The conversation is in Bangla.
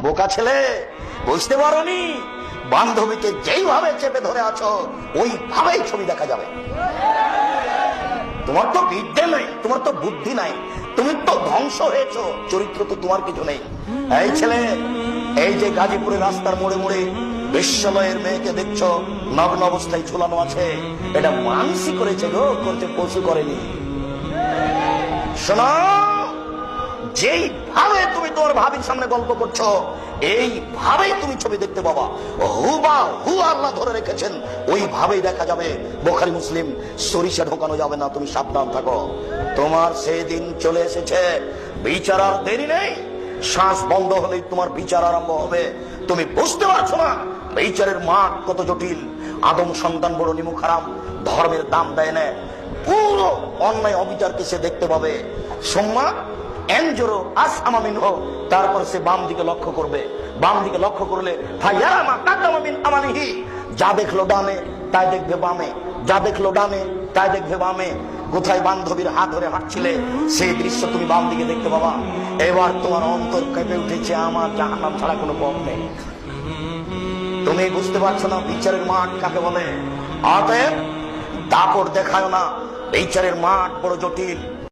বোকা ছেলে, বুঝতে পারোনি? বান্ধবীকে যেইভাবে চেপে ধরে আছো ওইভাবেই ছবি দেখা যাবে। তোমার তো বিদ্যে নেই, তোমার তো বুদ্ধি নাই, তুমি তো ধ্বংস হয়েছো, চরিত্র তো তোমার কিছু নেই। এই ছেলে, এই যে গাজীপুরের রাস্তার মোড়ে মোড়ে বিশ্বলয়ের মেয়েকে দেখছো নগ্ন অবস্থায় ঝুলানো আছে, এটা মানসি করেছে গো, করতে পশু করেনি। শোনো, যেইভাবে তুমি তোমার ভাবির সামনে গল্প করছো এইভাবেই তুমি ছবি দেখতে পাবা। হুবা হু আল্লাহ ধরে রেখেছেন, ওইভাবেই দেখা যাবে। বুখারী মুসলিম, সরিষা ঢোকানো যাবে না, তুমি সাবধান থাকো। তোমার সেই দিন চলে এসেছে, বিচার আর দেরি নেই। শ্বাস বন্ধ হলেই তোমার বিচার আরম্ভ হবে। তুমি বুঝতে পারছো না বিচারের মাঠ কত জটিল। আদম সন্তান বড় নিমুখ হারাম, ধর্মের দাম দেয় না, পুরো অন্যায় অবিচারকে সে দেখতে পাবে। সোম্মা এনজোরো আস আমামিন হো, তারপর সে বাম দিকে লক্ষ্য করবে। বাম দিকে লক্ষ্য করলে ফায়ারামা কাদামামিন আমানিহি, যা দেখলো ডানে তাই দেখবে বামে, যা দেখলো ডানে তাই দেখবে বামে। কোথায় বান্ধবীর হাত ধরে হাঁটছিলে সেই দৃশ্য তুমি বাম দিকে দেখতে পাবা। এবার তোমার অন্তর কেঁপে উঠেছে, আমার জাহান্নাম ছাড়া কোনো পথ নেই। তুমি বুঝতে পারছো না বিচারের মাঠ কাকে বলে। অতএব দাপট দেখায় না, বিচারের মাঠ বড় জটিল।